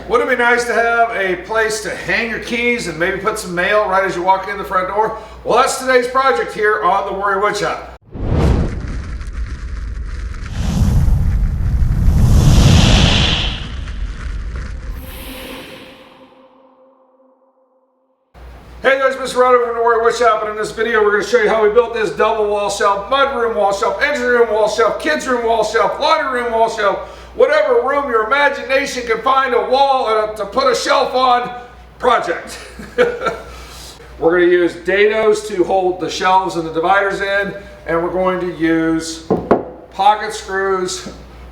Wouldn't it be nice to have a place to hang your keys and maybe put some mail right as you walk in the front door? Well, that's today's project here on the Warrior Woodshop. Hey guys, Mr. Rado from the Warrior Woodshop, and in this video we're going to show you how we built this double wall shelf, mudroom wall shelf, engine room wall shelf, kids room wall shelf, laundry room wall shelf, whatever room your imagination can find a wall to put a shelf on project. We're going to use dados to hold the shelves and the dividers in, and we're going to use pocket screws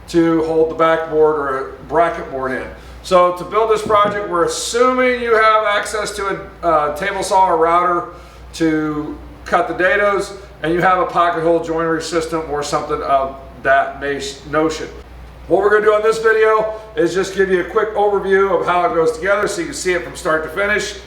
to hold the backboard or bracket board in. So to build this project, we're assuming you have access to a table saw or router to cut the dados, and you have a pocket hole joinery system or something of that notion. What we're going to do on this video is just give you a quick overview of how it goes together so you can see it from start to finish.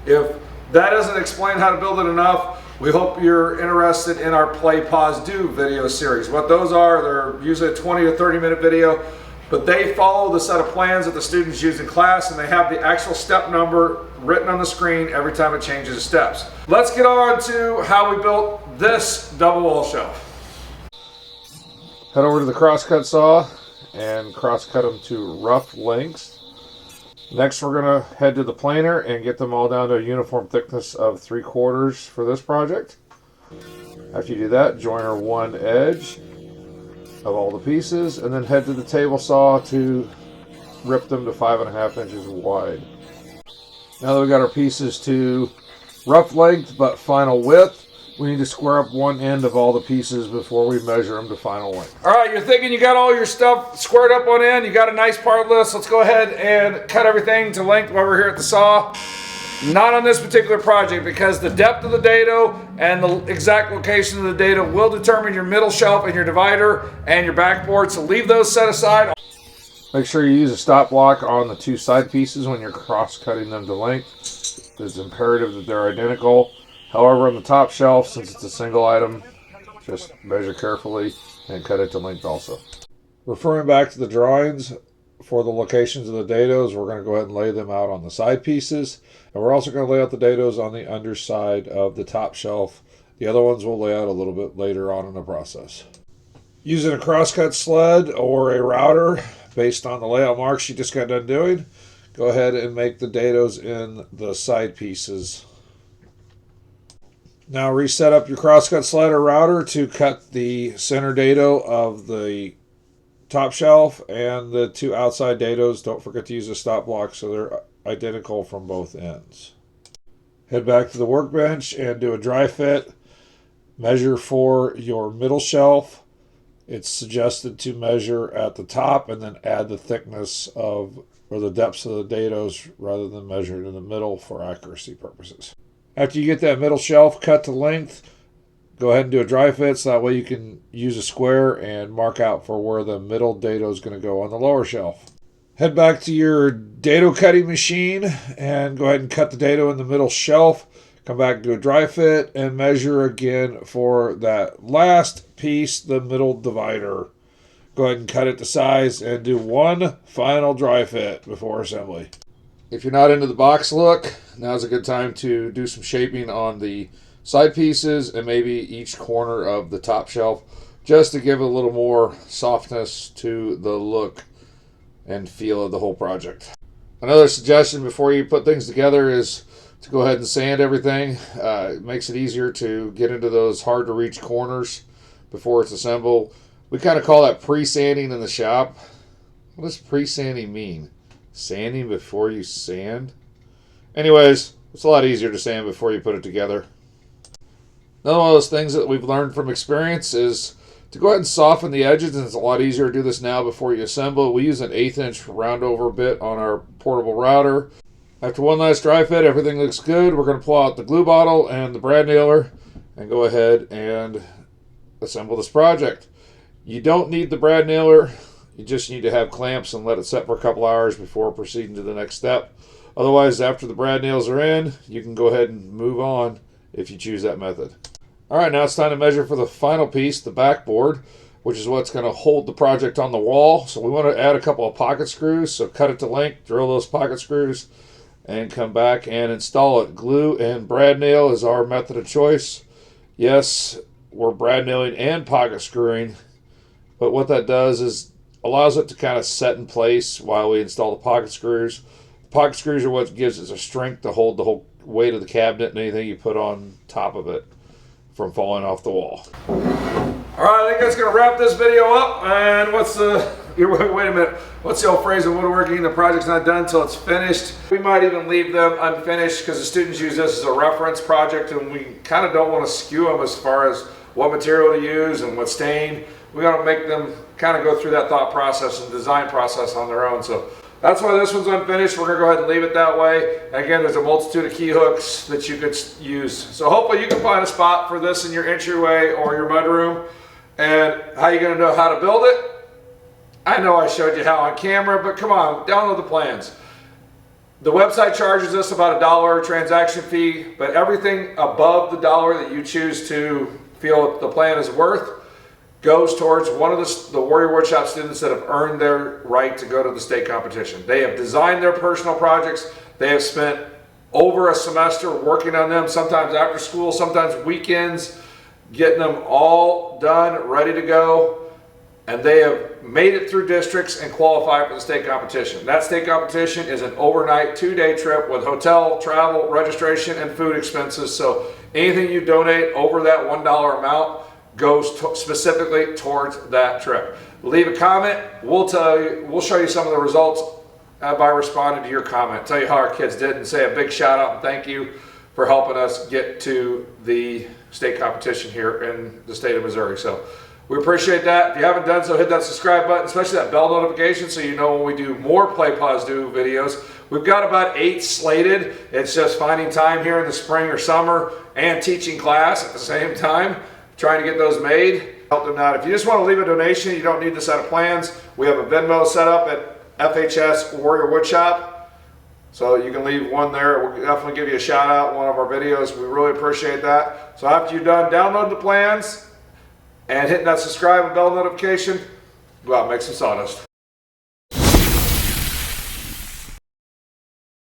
If that doesn't explain how to build it enough, we hope you're interested in our Play, Pause, Do video series. What those are, they're usually a 20 to 30 minute video, but they follow the set of plans that the students use in class, and they have the actual step number written on the screen every time it changes the steps. Let's get on to how we built this double wall shelf. Head over to the crosscut saw and crosscut them to rough lengths. Next, we're going to head to the planer and get them all down to a uniform thickness of 3/4 for this project. After you do that, joiner one edge of all the pieces, and then head to the table saw to rip them to 5.5 inches wide. Now that we got our pieces to rough length but final width, we need to square up one end of all the pieces before we measure them to final length. All right, you're thinking you got all your stuff squared up one end, you got a nice part list. Let's go ahead and cut everything to length while we're here at the saw. Not on this particular project, because the depth of the dado and the exact location of the dado will determine your middle shelf and your divider and your backboard, so leave those set aside. Make sure you use a stop block on the two side pieces when you're cross-cutting them to length. It's imperative that they're identical. However, on the top shelf, since it's a single item, just measure carefully and cut it to length also. Referring back to the drawings for the locations of the dados, we're going to go ahead and lay them out on the side pieces. And we're also going to lay out the dados on the underside of the top shelf. The other ones we'll lay out a little bit later on in the process. Using a crosscut sled or a router based on the layout marks you just got done doing, go ahead and make the dados in the side pieces. Now reset up your crosscut sled or router to cut the center dado of the top shelf and the two outside dados. Don't forget to use a stop block so they're identical from both ends. Head back to the workbench and do a dry fit. Measure for your middle shelf. It's suggested to measure at the top and then add the thickness of or the depths of the dados rather than measure it in the middle for accuracy purposes. After you get that middle shelf cut to length, go ahead and do a dry fit so that way you can use a square and mark out for where the middle dado is going to go on the lower shelf. Head back to your dado cutting machine and go ahead and cut the dado in the middle shelf. Come back, do a dry fit, and measure again for that last piece, the middle divider. Go ahead and cut it to size and do one final dry fit before assembly. If you're not into the box look, now's a good time to do some shaping on the side pieces and maybe each corner of the top shelf, just to give a little more softness to the look and feel of the whole project. Another suggestion before you put things together is to go ahead and sand everything. It makes it easier to get into those hard to reach corners before it's assembled. We kind of call that pre-sanding in the shop. What does pre-sanding mean? Sanding before you sand? Anyways, it's a lot easier to sand before you put it together. Another one of those things that we've learned from experience is to go ahead and soften the edges, and it's a lot easier to do this now before you assemble. We use an 1/8 inch round over bit on our portable router. After one last dry fit, everything looks good. We're going to pull out the glue bottle and the brad nailer and go ahead and assemble this project. You don't need the brad nailer. You just need to have clamps and let it set for a couple hours before proceeding to the next step. Otherwise, after the brad nails are in, you can go ahead and move on if you choose that method. All right, now it's time to measure for the final piece, the backboard, which is what's going to hold the project on the wall. So we want to add a couple of pocket screws. So cut it to length, drill those pocket screws, and come back and install it. Glue and brad nail is our method of choice. Yes, we're brad nailing and pocket screwing, but what that does is allows it to kind of set in place while we install the pocket screws. The pocket screws are what gives it a strength to hold the whole weight of the cabinet and anything you put on top of it from falling off the wall. All right, I think that's going to wrap this video up. And what's the, wait a minute, what's the old phrase in woodworking? The project's not done until it's finished. We might even leave them unfinished because the students use this as a reference project, and we kind of don't want to skew them as far as what material to use and what stain. We got to make them kind of go through that thought process and design process on their own. So that's why this one's unfinished. We're going to go ahead and leave it that way. Again, there's a multitude of key hooks that you could use. So hopefully you can find a spot for this in your entryway or your mudroom. And how are you going to know how to build it? I know I showed you how on camera, but come on, download the plans. The website charges us about $1 transaction fee, but everything above the $1 that you choose to feel the plan is worth goes towards one of the Warrior Woodshop students that have earned their right to go to the state competition. They have designed their personal projects. They have spent over a semester working on them, sometimes after school, sometimes weekends, getting them all done, ready to go. And they have made it through districts and qualified for the state competition. That state competition is an overnight 2-day trip with hotel, travel, registration, and food expenses. So anything you donate over that $1 amount goes specifically towards that trip. Leave a comment. We'll show you some of the results by responding to your comment. Tell you how our kids did and say a big shout out and thank you for helping us get to the state competition here in the state of Missouri. So we appreciate that. If you haven't done so, hit that subscribe button, especially that bell notification so you know when we do more Play, Pause, Do videos. We've got about 8 slated. It's just finding time here in the spring or summer and teaching class at the same time, trying to get those made. Help them out. If you just want to leave a donation, you don't need the set of plans. We have a Venmo set up at FHS Warrior Woodshop. So you can leave one there. We'll definitely give you a shout out in one of our videos. We really appreciate that. So after you're done, download the plans and hitting that subscribe and bell notification. Go out and make some sawdust.